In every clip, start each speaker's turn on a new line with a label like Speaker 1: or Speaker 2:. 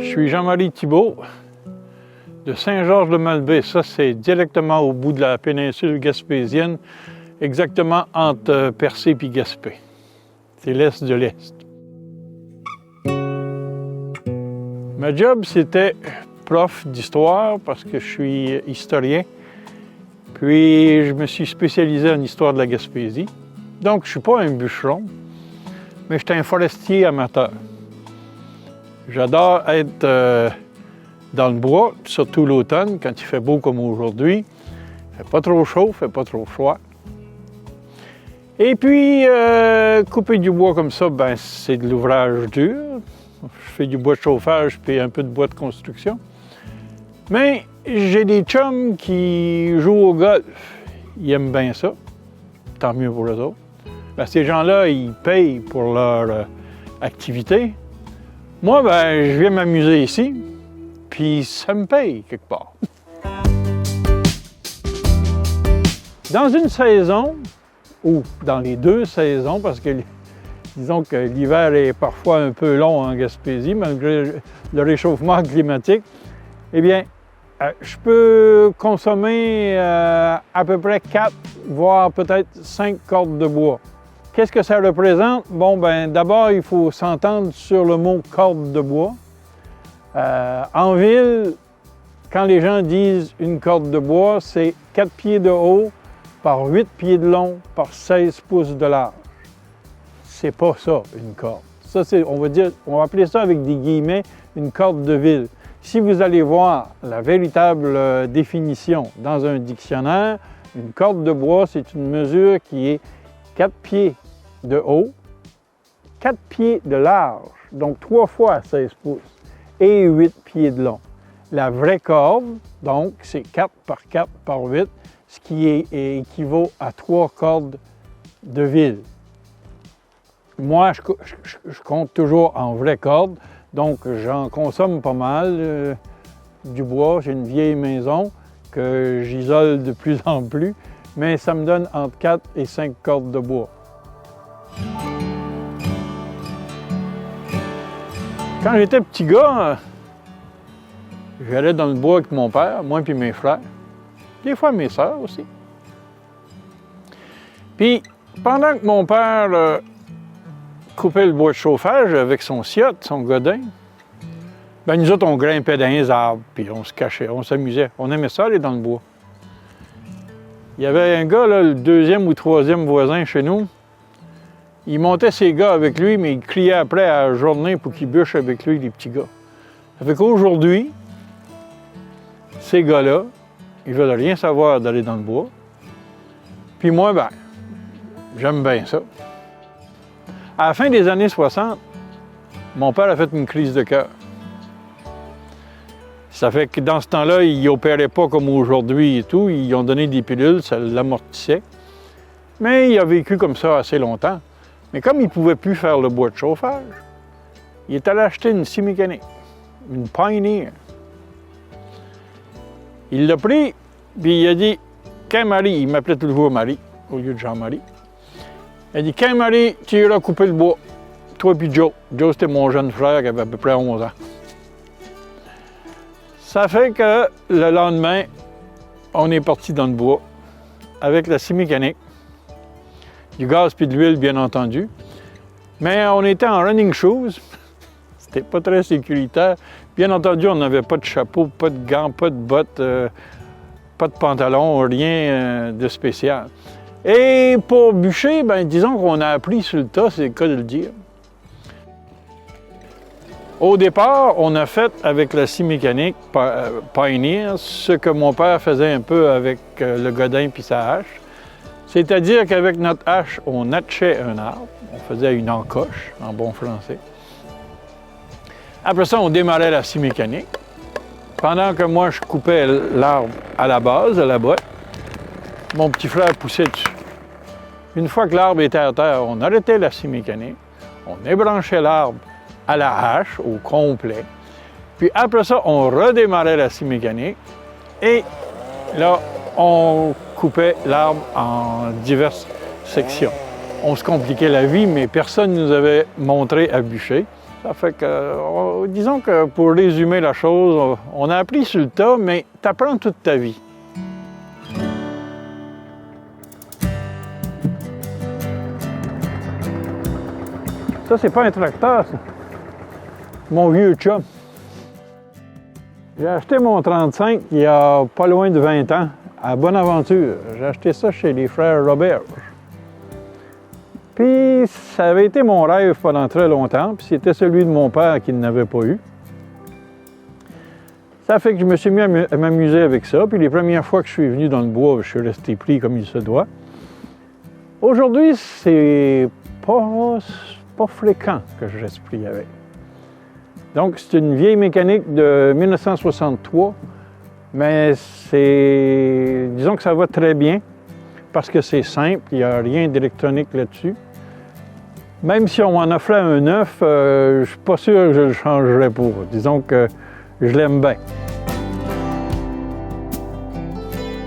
Speaker 1: suis Jean-Marie Thibault de Saint-Georges-de-Malbaie. Ça, c'est directement au bout de la péninsule gaspésienne, exactement entre Percé et Gaspé. C'est l'est de l'est. Ma job, c'était prof d'histoire parce que je suis historien. Puis, je me suis spécialisé en histoire de la Gaspésie. Donc, je ne suis pas un bûcheron, mais je suis un forestier amateur. J'adore être dans le bois, surtout l'automne, quand il fait beau comme aujourd'hui. Il ne fait pas trop chaud, il ne fait pas trop froid. Et puis, couper du bois comme ça, ben, c'est de l'ouvrage dur. Je fais du bois de chauffage puis un peu de bois de construction. Mais j'ai des chums qui jouent au golf. Ils aiment bien ça. Tant mieux pour eux autres. Ben, ces gens-là, ils payent pour leur activité. Moi, ben, je viens m'amuser ici, puis ça me paye quelque part. Dans une saison, ou dans les deux saisons, parce que disons que l'hiver est parfois un peu long en Gaspésie, malgré le réchauffement climatique, eh bien, je peux consommer à peu près 4, voire peut-être 5 cordes de bois. Qu'est-ce que ça représente? Bon, ben d'abord, il faut s'entendre sur le mot corde de bois. En ville, quand les gens disent une corde de bois, c'est 4 pieds de haut par 8 pieds de long par 16 pouces de large. C'est pas ça, une corde. Ça, c'est, on va appeler ça avec des guillemets, une corde de ville. Si vous allez voir la véritable définition dans un dictionnaire, une corde de bois, c'est une mesure qui est 4 pieds de haut, 4 pieds de large, donc 3 fois 16 pouces, et 8 pieds de long. La vraie corde, donc, c'est 4 par 4 par 8, ce qui équivaut à 3 cordes de ville. Moi, je compte toujours en vraies cordes, donc j'en consomme pas mal du bois. J'ai une vieille maison que j'isole de plus en plus, mais ça me donne entre 4 et 5 cordes de bois. Quand j'étais petit gars, j'allais dans le bois avec mon père, moi et mes frères, des fois mes sœurs aussi. Puis, pendant que mon père coupait le bois de chauffage avec son ciotte, son godin, ben nous autres, on grimpait dans les arbres, puis on se cachait, on s'amusait. On aimait ça, aller dans le bois. Il y avait un gars, là, le deuxième ou troisième voisin chez nous, il montait ses gars avec lui, mais il criait après à la journée pour qu'ils bûchent avec lui, les petits gars. Ça fait qu'aujourd'hui, ces gars-là, ils veulent rien savoir d'aller dans le bois. Puis moi, ben, j'aime bien ça. À la fin des années 60, mon père a fait une crise de cœur. Ça fait que dans ce temps-là, ils n'opéraient pas comme aujourd'hui et tout. Ils ont donné des pilules, ça l'amortissait. Mais il a vécu comme ça assez longtemps. Mais comme il ne pouvait plus faire le bois de chauffage, il est allé acheter une scie mécanique, une Pioneer. Il l'a pris, puis il a dit « Quand Marie », il m'appelait toujours Marie, au lieu de Jean-Marie. Il a dit « Quand Marie, tu iras couper le bois, toi puis Joe. » Joe, c'était mon jeune frère qui avait à peu près 11 ans. Ça fait que le lendemain, on est parti dans le bois avec la scie mécanique, du gaz puis de l'huile, bien entendu. Mais on était en running shoes. C'était pas très sécuritaire. Bien entendu, on n'avait pas de chapeau, pas de gants, pas de bottes, pas de pantalon, rien de spécial. Et pour bûcher, ben, disons qu'on a appris sur le tas, c'est le cas de le dire. Au départ, on a fait avec la scie mécanique Pioneer ce que mon père faisait un peu avec le godin puis sa hache. C'est-à-dire qu'avec notre hache, on hatchait un arbre, on faisait une encoche, en bon français. Après ça, on démarrait la scie mécanique. Pendant que moi, je coupais l'arbre à la base, à la botte, mon petit frère poussait dessus. Une fois que l'arbre était à terre, on arrêtait la scie mécanique, on ébranchait l'arbre à la hache, au complet. Puis après ça, on redémarrait la scie mécanique et là, on coupait l'arbre en diverses sections. On se compliquait la vie, mais personne ne nous avait montré à bûcher. Ça fait que, disons que pour résumer la chose, on a appris sur le tas, mais tu apprends toute ta vie. Ça, c'est pas un tracteur, ça. Mon vieux chum. J'ai acheté mon 35 il y a pas loin de 20 ans, à Bonaventure. J'ai acheté ça chez les frères Robert. Puis, ça avait été mon rêve pendant très longtemps, puis c'était celui de mon père qui n'avait pas eu. Ça fait que je me suis mis à m'amuser avec ça, puis les premières fois que je suis venu dans le bois, je suis resté pris comme il se doit. Aujourd'hui, c'est pas fréquent que je reste pris avec. Donc, c'est une vieille mécanique de 1963, mais disons que ça va très bien, parce que c'est simple, il n'y a rien d'électronique là-dessus. Même si on m'en offrait un neuf, je ne suis pas sûr que je le changerais pour. Disons que je l'aime bien.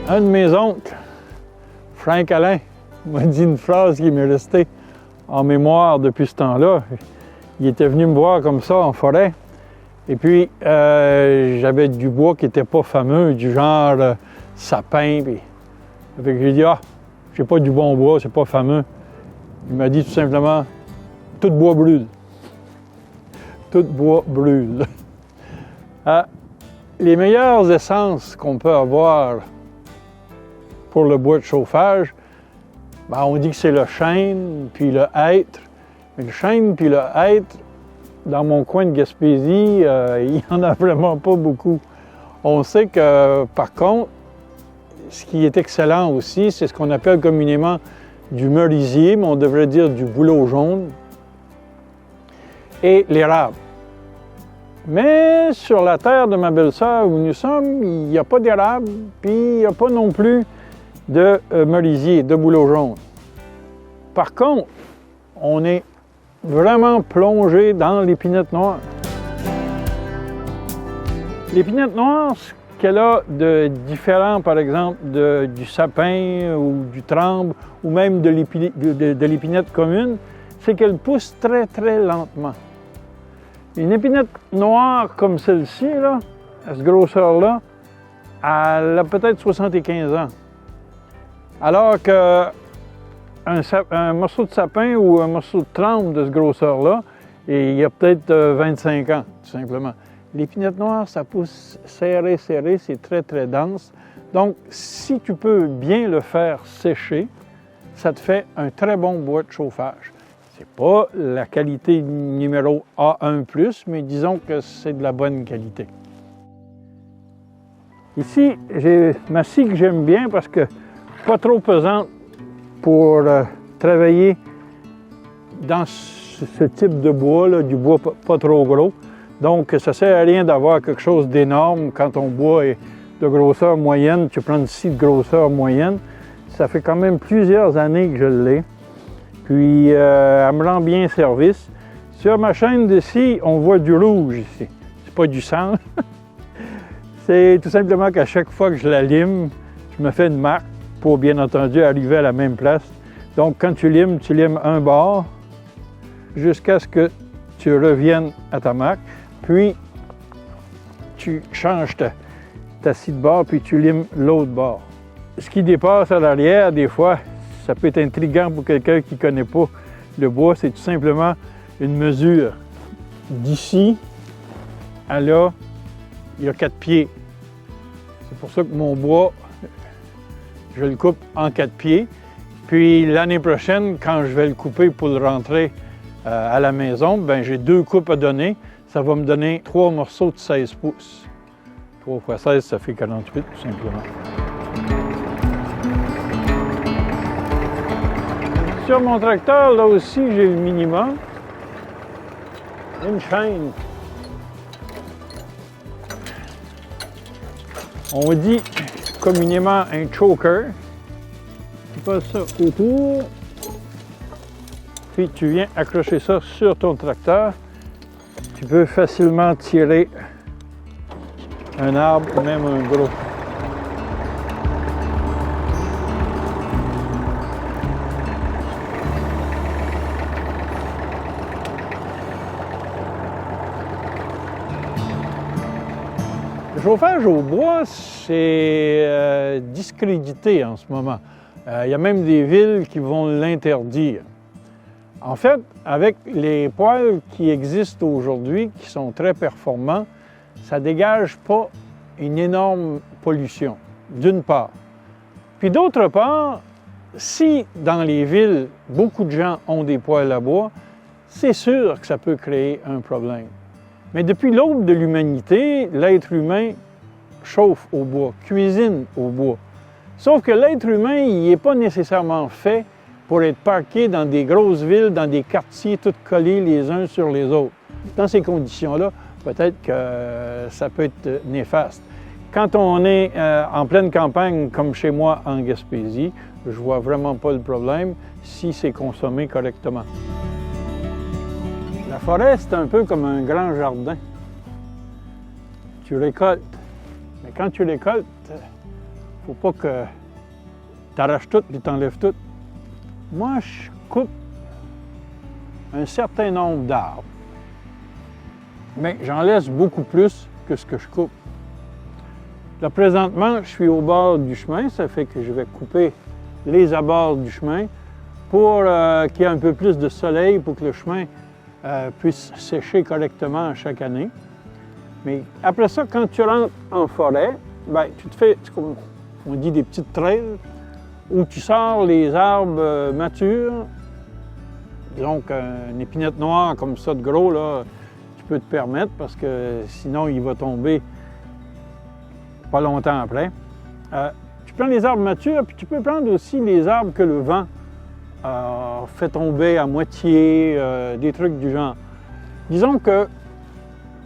Speaker 1: Un de mes oncles, Frank Alain, m'a dit une phrase qui m'est restée en mémoire depuis ce temps-là. Il était venu me voir comme ça en forêt. Et puis, j'avais du bois qui n'était pas fameux, du genre sapin. Puis, j'ai dit, j'ai pas du bon bois, c'est pas fameux. Il m'a dit tout simplement, tout bois brûle. Tout bois brûle. Les meilleures essences qu'on peut avoir pour le bois de chauffage, on dit que c'est le chêne puis le hêtre. Mais le chêne puis le hêtre, dans mon coin de Gaspésie, il n'y en a vraiment pas beaucoup. On sait que, par contre, ce qui est excellent aussi, c'est ce qu'on appelle communément du merisier, mais on devrait dire du bouleau jaune, et l'érable. Mais sur la terre de ma belle-sœur où nous sommes, il n'y a pas d'érable, puis il n'y a pas non plus de merisier, de bouleau jaune. Par contre, on est vraiment plongé dans l'épinette noire. L'épinette noire, ce qu'elle a de différent, par exemple, du sapin ou du tremble, ou même de l'épinette commune, c'est qu'elle pousse très, très lentement. Une épinette noire comme celle-ci, là, à cette grosseur-là, elle a peut-être 75 ans. Alors qu'un morceau de sapin ou un morceau de tremble de cette grosseur-là, il y a peut-être 25 ans, tout simplement. L'épinette noire, ça pousse serré, serré, c'est très, très dense. Donc, si tu peux bien le faire sécher, ça te fait un très bon bois de chauffage. C'est pas la qualité numéro A1+, mais disons que c'est de la bonne qualité. Ici, j'ai ma scie que j'aime bien parce que pas trop pesante pour travailler dans ce type de bois, là, du bois pas trop gros. Donc, ça ne sert à rien d'avoir quelque chose d'énorme quand ton bois est de grosseur moyenne. Tu prends une scie de grosseur moyenne. Ça fait quand même plusieurs années que je l'ai. Puis, elle me rend bien service. Sur ma chaîne de scie, on voit du rouge ici. C'est pas du sang. C'est tout simplement qu'à chaque fois que je la lime, je me fais une marque pour, bien entendu, arriver à la même place. Donc, quand tu limes un bord jusqu'à ce que tu reviennes à ta marque. Puis, tu changes ta scie de bord, puis tu limes l'autre bord. Ce qui dépasse à l'arrière, des fois, ça peut être intriguant pour quelqu'un qui ne connaît pas le bois. C'est tout simplement une mesure. D'ici à là, il y a 4 pieds. C'est pour ça que mon bois, je le coupe en 4 pieds. Puis l'année prochaine, quand je vais le couper pour le rentrer à la maison, j'ai 2 coupes à donner. Ça va me donner 3 morceaux de 16 pouces. 3 x 16, ça fait 48, tout simplement. Sur mon tracteur, là aussi, j'ai le minimum. Une chaîne. On dit communément un choker. Tu passes ça autour. Puis tu viens accrocher ça sur ton tracteur. Tu peux facilement tirer un arbre ou même un gros. chauffage au bois, c'est discrédité en ce moment. Il y a même des villes qui vont l'interdire. En fait, avec les poêles qui existent aujourd'hui, qui sont très performants, ça ne dégage pas une énorme pollution, d'une part. Puis d'autre part, si dans les villes, beaucoup de gens ont des poêles à bois, c'est sûr que ça peut créer un problème. Mais depuis l'aube de l'humanité, l'être humain chauffe au bois, cuisine au bois. Sauf que l'être humain, il n'est pas nécessairement fait pour être parqué dans des grosses villes, dans des quartiers tous collés les uns sur les autres. Dans ces conditions-là, peut-être que ça peut être néfaste. Quand on est en pleine campagne, comme chez moi en Gaspésie, je vois vraiment pas le problème si c'est consommé correctement. La forêt, c'est un peu comme un grand jardin. Tu récoltes. Mais quand tu récoltes, faut pas que tu arraches tout et tu enlèves tout. Moi, je coupe un certain nombre d'arbres. Mais j'en laisse beaucoup plus que ce que je coupe. Là, présentement, je suis au bord du chemin. Ça fait que je vais couper les abords du chemin pour qu'il y ait un peu plus de soleil pour que le chemin puisse sécher correctement chaque année. Mais après ça, quand tu rentres en forêt, bien, tu te fais, comme on dit, des petites trails où tu sors les arbres matures. Donc, une épinette noire comme ça de gros, là, tu peux te permettre parce que sinon, il va tomber pas longtemps après. Tu prends les arbres matures, puis tu peux prendre aussi les arbres que le vent fait tomber à moitié, des trucs du genre. Disons que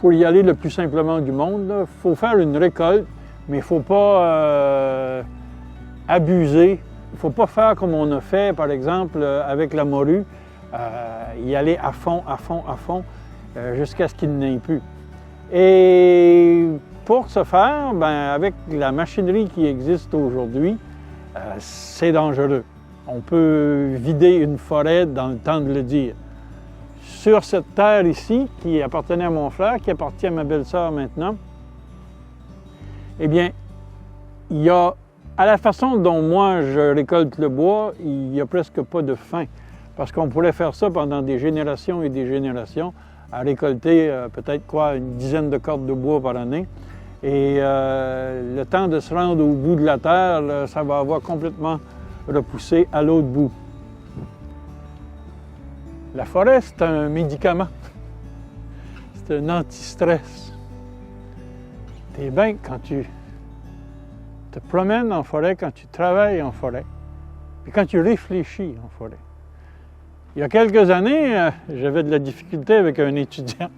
Speaker 1: pour y aller le plus simplement du monde, il faut faire une récolte, mais il ne faut pas abuser. Il ne faut pas faire comme on a fait, par exemple, avec la morue, y aller à fond, jusqu'à ce qu'il n'ait plus. Et pour ce faire, bien, avec la machinerie qui existe aujourd'hui, c'est dangereux. On peut vider une forêt dans le temps de le dire. Sur cette terre ici, qui appartenait à mon frère, qui appartient à ma belle-sœur maintenant, eh bien, il y a, à la façon dont moi je récolte le bois, il n'y a presque pas de fin. Parce qu'on pourrait faire ça pendant des générations et des générations, à récolter peut-être une dizaine de cordes de bois par année. Et le temps de se rendre au bout de la terre, là, ça va avoir complètement repoussé à l'autre bout. La forêt, c'est un médicament. C'est un anti-stress. T'es bien quand tu te promènes en forêt, quand tu travailles en forêt, puis quand tu réfléchis en forêt. Il y a quelques années, j'avais de la difficulté avec un étudiant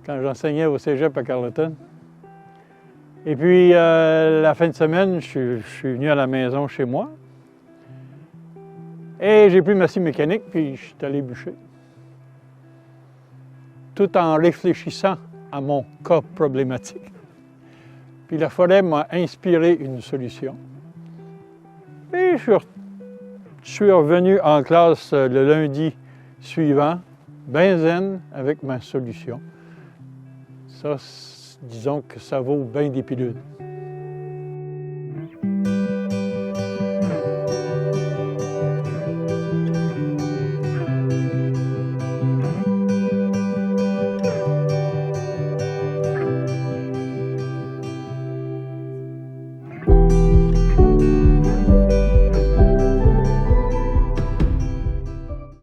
Speaker 1: quand j'enseignais au cégep à Carleton. Et puis, la fin de semaine, je suis venu à la maison chez moi. Et j'ai pris ma scie mécanique, puis je suis allé bûcher. Tout en réfléchissant à mon cas problématique. Puis la forêt m'a inspiré une solution. Et je suis revenu en classe le lundi suivant, ben zen, avec ma solution. Ça, disons que ça vaut bien des pilules.